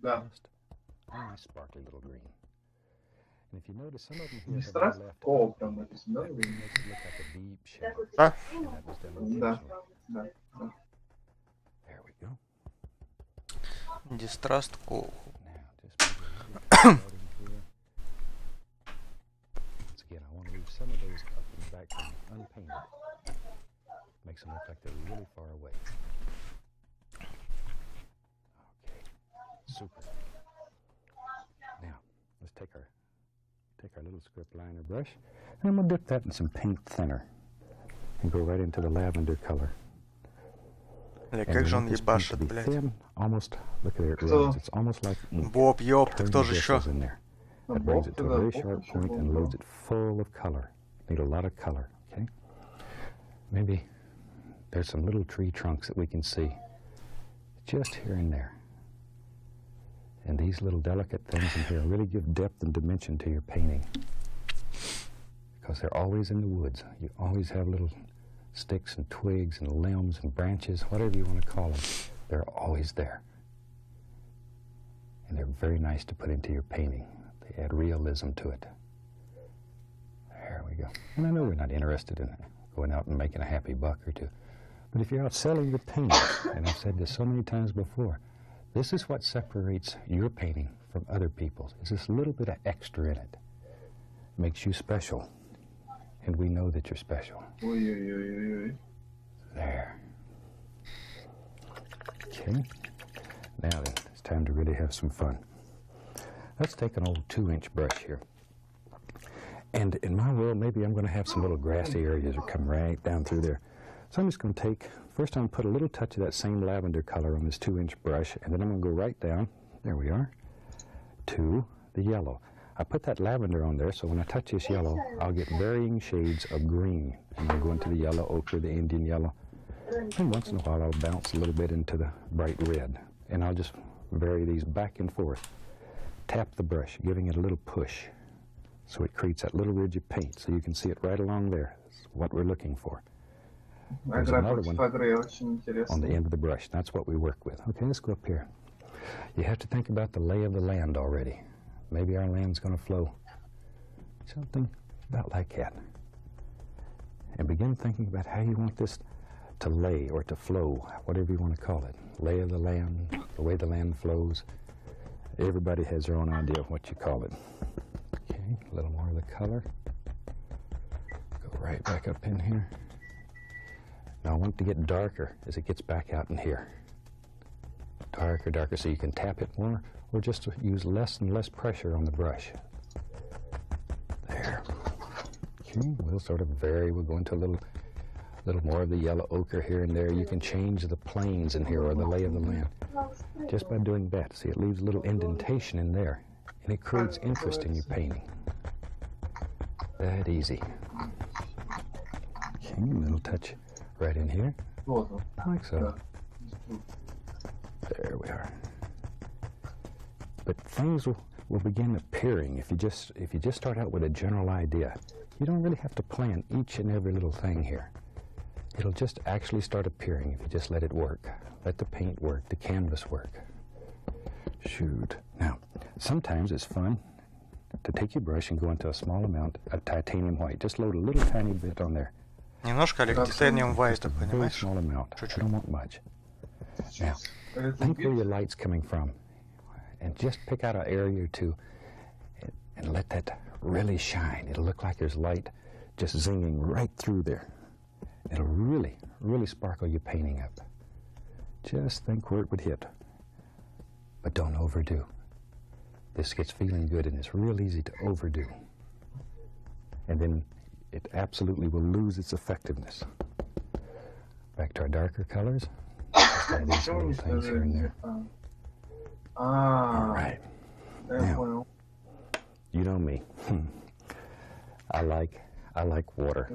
Да. Дистраст-кол прям написано, да? Да. Да. Distrust call. Makes them look like they're really far away. Okay, super. Now, let's take our little script liner brush, and I'm gonna dip that in some paint thinner, and go right into the lavender color. Как же он ебашит, блядь. Almost, look at it, it's almost like Боб, ёб, ты кто же еще? That brings it to a very sharp point and loads it full of color. Need a lot of color, okay? Maybe there's some little tree trunks that we can see just here and there. And these little delicate things in here really give depth and dimension to your painting. Because they're always in the woods. You always have little sticks and twigs and limbs and branches, whatever you want to call them. They're always there. And they're very nice to put into your painting. They add realism to it. There we go. And I know we're not interested in going out and making a happy buck or two. But if you're out selling your paintings, and I've said this so many times before, this is what separates your painting from other people's. It's this little bit of extra in it. Makes you special. And we know that you're special. There. Okay. Now then, it's time to really have some fun. Let's take an old 2-inch brush here. And in my world, maybe I'm going to have some little grassy areas that come right down through there. So I'm just going to take, first I'm going to put a little touch of that same lavender color on this 2-inch brush, and then I'm going to go right down, there we are, to the yellow. I put that lavender on there, so when I touch this yellow, I'll get varying shades of green. And I'll go into the yellow ochre, the Indian yellow. And once in a while, I'll bounce a little bit into the bright red. And I'll just vary these back and forth. Tap the brush, giving it a little push. So it creates that little ridge of paint, so you can see it right along there. That's what we're looking for. There's another one on the end of the brush. That's what we work with. Okay, let's go up here. You have to think about the lay of the land already. Maybe our land's going to flow. Something about like that. And begin thinking about how you want this to lay or to flow, whatever you want to call it. Lay of the land, the way the land flows. Everybody has their own idea of what you call it. Okay, a little more of the color. Go right back up in here. Now I want it to get darker as it gets back out in here. Darker, darker, so you can tap it more, or just use less and less pressure on the brush. There. Okay, we'll sort of vary. We'll go into a little more of the yellow ochre here and there. You can change the planes in here or the lay of the land just by doing that. See, it leaves a little indentation in there, and it creates interest in your painting. That easy. Okay, a little touch right in here, like so. There we are. But things will begin appearing if you just start out with a general idea. You don't really have to plan each and every little thing here. It'll just actually start appearing if you just let it work. Let the paint work, the canvas work. Shoot. Now, sometimes it's fun to take your brush and go into a small amount of titanium white. Just load a little tiny bit on there. Немножко titanium white, понимаешь? Small amount. I don't want much. Now, think where your light's coming from, and just pick out an area or two, and let that really shine. It'll look like there's light just zinging right through there. It'll really, really sparkle your painting up. Just think where it would hit, but don't overdo. This gets feeling good, and it's real easy to overdo. And then it absolutely will lose its effectiveness. Back to our darker colors. Just add in some little things here and there. All right. Now, you know me. I like water.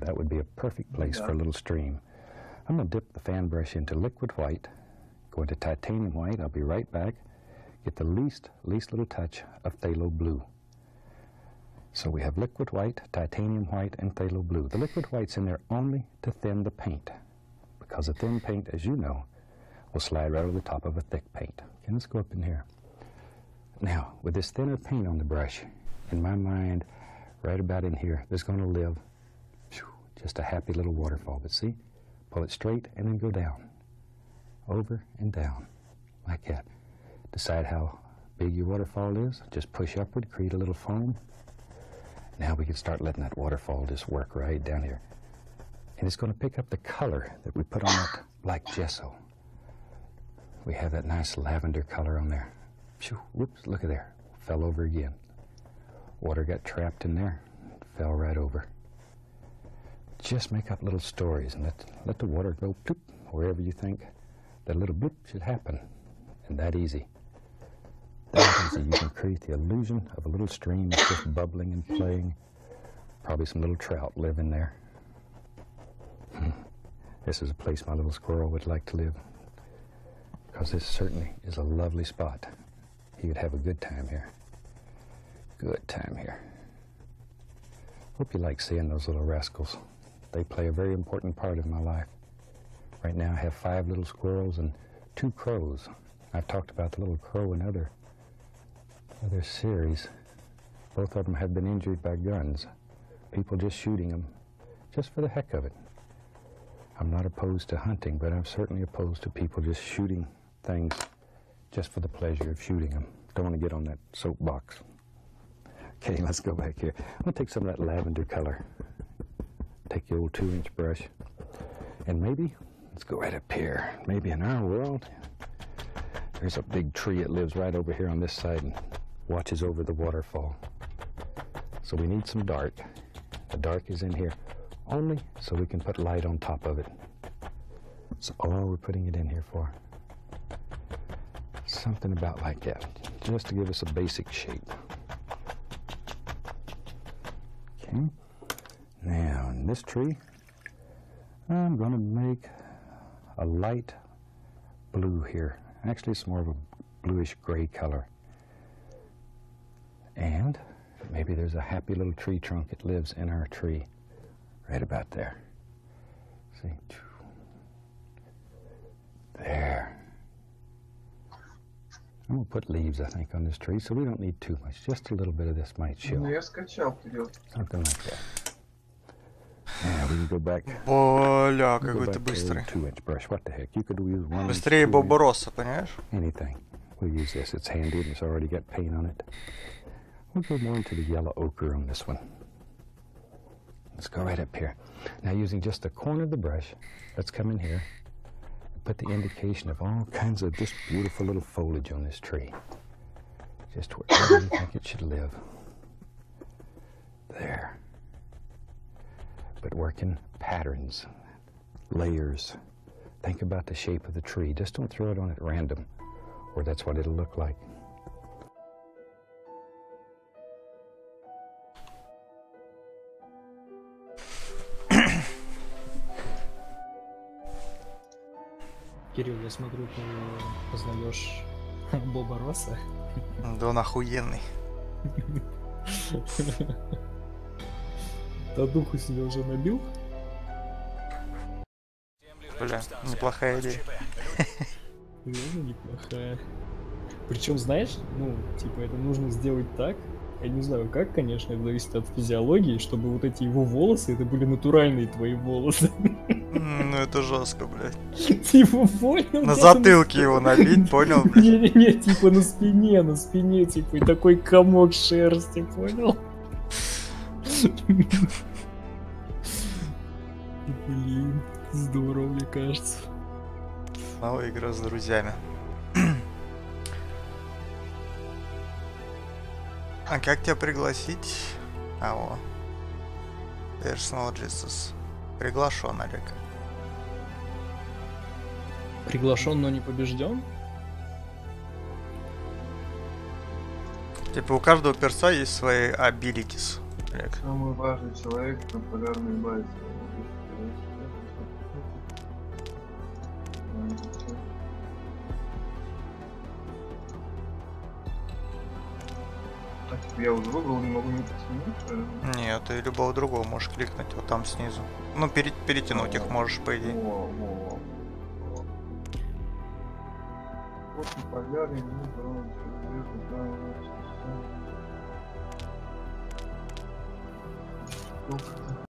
That would be a perfect place for a little stream. I'm going to dip the fan brush into liquid white, go into titanium white. I'll be right back. Get the least little touch of phthalo blue. So we have liquid white, titanium white, and phthalo blue. The liquid white's in there only to thin the paint, because a thin paint, as you know, will slide right over the top of a thick paint. Okay, let's go up in here. Now, with this thinner paint on the brush, in my mind, right about in here, there's going to live just a happy little waterfall. But see, pull it straight and then go down, over and down, like that. Decide how big your waterfall is. Just push upward, create a little foam. Now we can start letting that waterfall just work right down here. And it's going to pick up the color that we put on that black gesso. We have that nice lavender color on there. Whoops, look at there. Fell over again. Water got trapped in there. Fell right over. Just make up little stories and let the water go bloop, wherever you think that little bloop should happen. And that easy. That easy. You can create the illusion of a little stream that's just bubbling and playing. Probably some little trout live in there. This is a place my little squirrel would like to live, because this certainly is a lovely spot. He would have a good time here. Good time here. Hope you like seeing those little rascals. They play a very important part of my life. Right now I have 5 little squirrels and 2 crows. I've talked about the little crow in other series. Both of them have been injured by guns. People just shooting them, just for the heck of it. I'm not opposed to hunting, but I'm certainly opposed to people just shooting things just for the pleasure of shooting them. Don't want to get on that soapbox. Okay, let's go back here. I'm going to take some of that lavender color. Take the old 2-inch brush. And maybe, let's go right up here. Maybe in our world, there's a big tree that lives right over here on this side and watches over the waterfall. So we need some dark. The dark is in here only so we can put light on top of it. That's all we're putting it in here for. Something about like that, just to give us a basic shape. Okay, now in this tree, I'm going to make a light blue here. Actually, it's more of a bluish gray color. And maybe there's a happy little tree trunk that lives in our tree. Right about there. See? There. I'm going to put leaves, I think, on this tree, so we don't need too much. Just a little bit of this might show. Something like that. Yeah, we can go back. Бля, какой ты быстрый. 2-inch brush. What the heck? You could use 1 Быстрее Боба Росса, понимаешь? Anything. We'll use this. It's handy and it's already got paint on it. We'll go more into the yellow ochre on this one. Let's go right up here. Now using just the corner of the brush, let's come in here and put the indication of all kinds of just beautiful little foliage on this tree. Just wherever you think it should live. There. But work in patterns, layers. Think about the shape of the tree. Just don't throw it on at random, or that's what it'll look like. Кирилл, я смотрю, ты познаешь Боба Росса. Да он охуенный. Да духу себе уже набил? Бля, неплохая идея. Реально неплохая. Причем, знаешь, ну, типа, это нужно сделать так. Я не знаю как, конечно, это зависит от физиологии, чтобы вот эти его волосы, это были натуральные твои волосы. Ну это жестко, блядь. Типа, понял? На затылке его набить, понял, блядь? Не-не-не, типа на спине, типа, и такой комок шерсти, понял? Блин, здорово, мне кажется. Снова игра с друзьями. А как тебя пригласить? А, о. Personal Jesus. Приглашен, Олег. Приглашен, но не побежден? Типа у каждого перса есть свои abilities, Олег. Самый важный человек на полярной базе. Я уже выбрал, не могу не потянуть. Нет, ты любого другого можешь кликнуть вот там снизу. Ну, перетянуть их можешь, по идее. После пожара ему здорово человек, да,